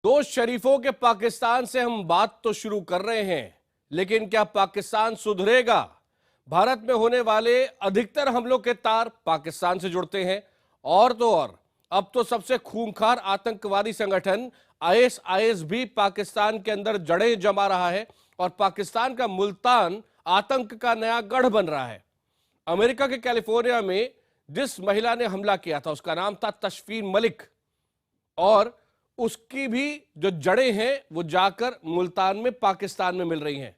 दो शरीफों के पाकिस्तान से हम बात तो शुरू कर रहे हैं, लेकिन क्या पाकिस्तान सुधरेगा? भारत में होने वाले अधिकतर हमलों के तार पाकिस्तान से जुड़ते हैं। और तो और अब तो सबसे खूंखार आतंकवादी संगठन आईएसआईएस भी पाकिस्तान के अंदर जड़ें जमा रहा है और पाकिस्तान का मुल्तान आतंक का नया गढ़ बन रहा है। अमेरिका के कैलिफोर्निया में जिस महिला ने हमला किया था उसका नाम था तशफीन मलिक, और उसकी भी जो जड़ें हैं वो जाकर मुल्तान में पाकिस्तान में मिल रही हैं।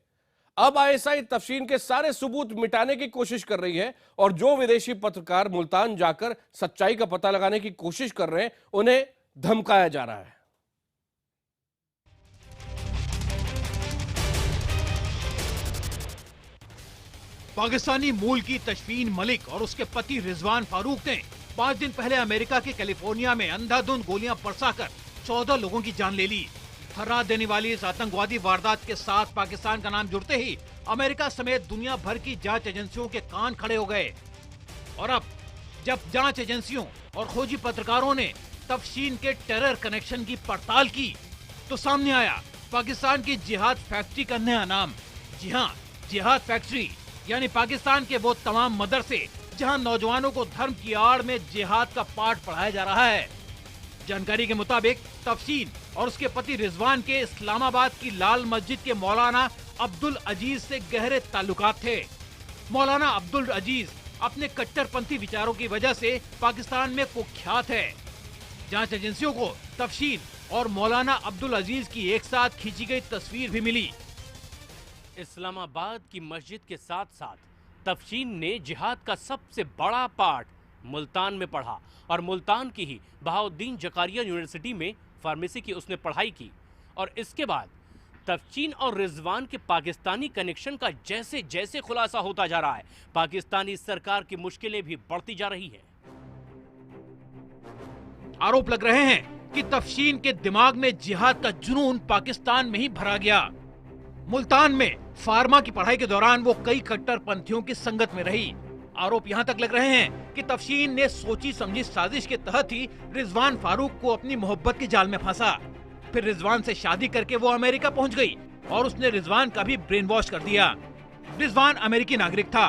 अब आईएसआई तफसीन के सारे सबूत मिटाने की कोशिश कर रही है और जो विदेशी पत्रकार मुल्तान जाकर सच्चाई का पता लगाने की कोशिश कर रहे हैं उन्हें धमकाया जा रहा है। पाकिस्तानी मूल की तशफीन मलिक और उसके पति रिजवान फारूक ने 5 दिन पहले अमेरिका के कैलिफोर्निया में अंधाधुंध गोलियां बरसाकर 14 लोगों की जान ले ली। हर रात देने वाली इस आतंकवादी वारदात के साथ पाकिस्तान का नाम जुड़ते ही अमेरिका समेत दुनिया भर की जांच एजेंसियों के कान खड़े हो गए। और अब जब जांच एजेंसियों और खोजी पत्रकारों ने तफसीन के टेरर कनेक्शन की पड़ताल की तो सामने आया पाकिस्तान की जिहाद फैक्ट्री का नया नाम। जी हाँ, जिहाद फैक्ट्री यानी पाकिस्तान के वो तमाम मदरसे जहां नौजवानों को धर्म की आड़ में जिहाद का पाठ पढ़ाया जा रहा है। जानकारी के मुताबिक तफसीन और उसके पति रिजवान के इस्लामाबाद की लाल मस्जिद के मौलाना अब्दुल अजीज से गहरे ताल्लुकात थे। मौलाना अब्दुल अजीज अपने कट्टरपंथी विचारों की वजह से पाकिस्तान में कुख्यात है। जांच एजेंसियों को तफसीन और मौलाना अब्दुल अजीज की एक साथ खींची गई तस्वीर भी मिली। इस्लामाबाद की मस्जिद के साथ साथ तफसीन ने जिहाद का सबसे बड़ा पाठ मुल्तान में पढ़ा और मुल्तान की ही बहाउद्दीन जकारिया यूनिवर्सिटी में फार्मेसी की उसने पढ़ाई की। और इसके बाद तफसीन और रिजवान के पाकिस्तानी कनेक्शन का जैसे जैसे खुलासा होता जा रहा है, पाकिस्तानी सरकार की मुश्किलें भी बढ़ती जा रही है। आरोप लग रहे हैं कि तफसीन के दिमाग में जिहाद का जुनून पाकिस्तान में ही भरा गया। मुल्तान में फार्मा की पढ़ाई के दौरान वो कई कट्टरपंथियों की संगत में रही। आरोप यहाँ तक लग रहे हैं कि तफसीन ने सोची समझी साजिश के तहत ही रिजवान फारूक को अपनी मोहब्बत के जाल में फंसा। फिर रिजवान से शादी करके वो अमेरिका पहुँच गई और उसने रिजवान का भी ब्रेन वॉश कर दिया। रिजवान अमेरिकी नागरिक था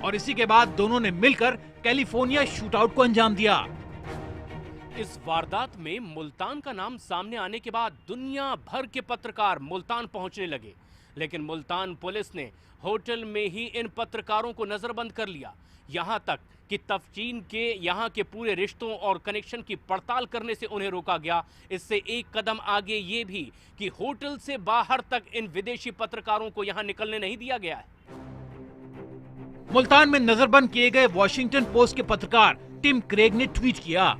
और इसी के बाद दोनों ने मिलकर कैलिफोर्निया शूटआउट को अंजाम दिया। इस वारदात में मुल्तान का नाम सामने आने के बाद दुनिया भर के पत्रकार मुल्तान पहुंचने लगे, लेकिन मुल्तान पुलिस ने होटल में ही इन पत्रकारों को नजरबंद कर लिया। यहां तक कि तफसीन के यहां के पूरे रिश्तों और कनेक्शन की पड़ताल करने से उन्हें रोका गया। इससे एक कदम आगे ये भी कि होटल से बाहर तक इन विदेशी पत्रकारों को यहां निकलने नहीं दिया गया है। मुल्तान में नजरबंद किए गए वॉशिंगटन पोस्ट के पत्रकार टिम क्रेग ने ट्वीट किया,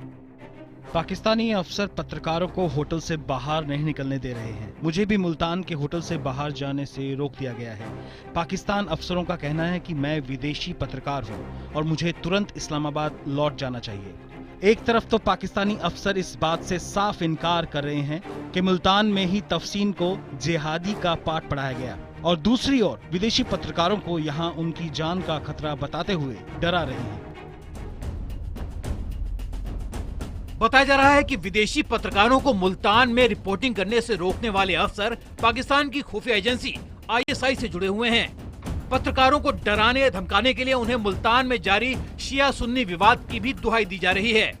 पाकिस्तानी अफसर पत्रकारों को होटल से बाहर नहीं निकलने दे रहे हैं। मुझे भी मुल्तान के होटल से बाहर जाने से रोक दिया गया है। पाकिस्तान अफसरों का कहना है कि मैं विदेशी पत्रकार हूं और मुझे तुरंत इस्लामाबाद लौट जाना चाहिए। एक तरफ तो पाकिस्तानी अफसर इस बात से साफ इनकार कर रहे हैं कि मुल्तान में ही तफसीन को जिहादी का पाठ पढ़ाया गया, और दूसरी ओर विदेशी पत्रकारों को यहाँ उनकी जान का खतरा बताते हुए डरा रहे हैं। बताया जा रहा है कि विदेशी पत्रकारों को मुल्तान में रिपोर्टिंग करने से रोकने वाले अफसर पाकिस्तान की खुफिया एजेंसी आईएसआई से जुड़े हुए हैं। पत्रकारों को डराने धमकाने के लिए उन्हें मुल्तान में जारी शिया सुन्नी विवाद की भी दुहाई दी जा रही है।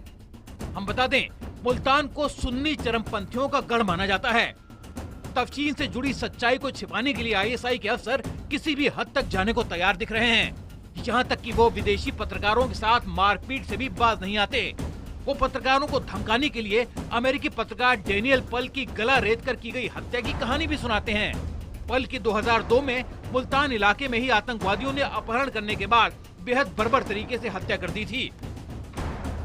हम बता दें, मुल्तान को सुन्नी चरमपंथियों का गढ़ माना जाता है। तफसीन से जुड़ी सच्चाई को छिपाने के लिए आईएसआई के अफसर किसी भी हद तक जाने को तैयार दिख रहे हैं। यहाँ तक कि वो विदेशी पत्रकारों के साथ मारपीट से भी बाज नहीं आते। वो पत्रकारों को धमकाने के लिए अमेरिकी पत्रकार डेनियल पल की गला रेत कर की गई हत्या की कहानी भी सुनाते हैं। पल की 2002 में मुल्तान इलाके में ही आतंकवादियों ने अपहरण करने के बाद बेहद बर्बर तरीके से हत्या कर दी थी।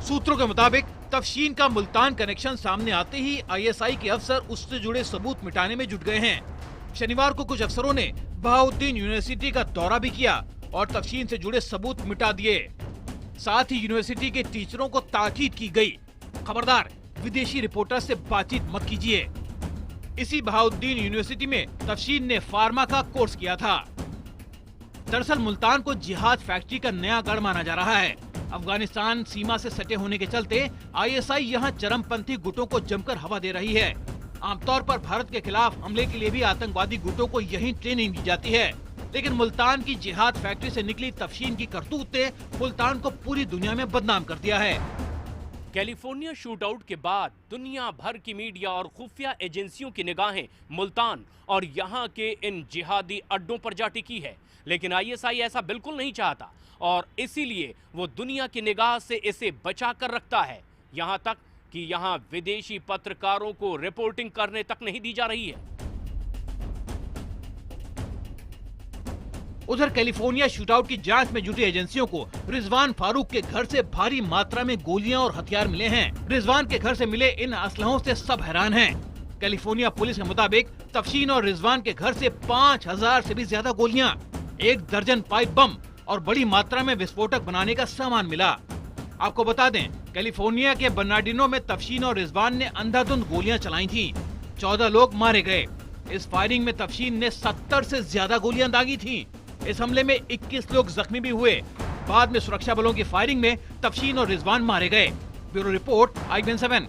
सूत्रों के मुताबिक तफसीन का मुल्तान कनेक्शन सामने आते ही आईएसआई के अफसर उससे जुड़े सबूत मिटाने में जुट गए हैं। शनिवार को कुछ अफसरों ने बहाउद्दीन यूनिवर्सिटी का दौरा भी किया और तफसीन से जुड़े सबूत मिटा दिए। साथ ही यूनिवर्सिटी के टीचरों को ताकीद की गई, खबरदार विदेशी रिपोर्टर से बातचीत मत कीजिए। इसी बहाउद्दीन यूनिवर्सिटी में तफसीन ने फार्मा का कोर्स किया था। दरअसल मुल्तान को जिहाद फैक्ट्री का नया गढ़ माना जा रहा है। अफगानिस्तान सीमा से सटे होने के चलते आईएसआई यहां चरमपंथी गुटों को जमकर हवा दे रही है। आमतौर पर भारत के खिलाफ हमले के लिए भी आतंकवादी गुटों को यही ट्रेनिंग दी जाती है, लेकिन मुल्तान की जिहाद फैक्ट्री से निकली तफशीन की करतूत ने मुल्तान को पूरी दुनिया में बदनाम कर दिया है। कैलिफोर्निया शूटआउट के बाद दुनिया भर की मीडिया और खुफिया एजेंसियों की निगाहें मुल्तान और यहाँ के इन जिहादी अड्डों पर जा टिकी है, लेकिन आईएसआई ऐसा बिल्कुल नहीं चाहता और इसीलिए वो दुनिया की निगाह से इसे बचा कर रखता है, यहाँ तक कि यहाँ विदेशी पत्रकारों को रिपोर्टिंग करने तक नहीं दी जा रही है। उधर कैलिफोर्निया शूटआउट की जांच में जुटी एजेंसियों को रिजवान फारूक के घर से भारी मात्रा में गोलियां और हथियार मिले हैं। रिजवान के घर से मिले इन असलहों से सब हैरान हैं। कैलिफोर्निया पुलिस के मुताबिक तफशीन और रिजवान के घर से 5000 से भी ज्यादा गोलियां, 1 दर्जन पाइप बम और बड़ी मात्रा में विस्फोटक बनाने का सामान मिला। आपको बता दें, कैलिफोर्निया के बर्नार्डिनो में तफशीन और रिजवान ने अंधाधुंध गोलियां चलाई थी। 14 लोग मारे गए। इस फायरिंग में तफशीन ने 70 से ज्यादा गोलियां दागी थी। इस हमले में 21 लोग जख्मी भी हुए। बाद में सुरक्षा बलों की फायरिंग में तफशीन और रिजवान मारे गए। Bureau report, IBN7।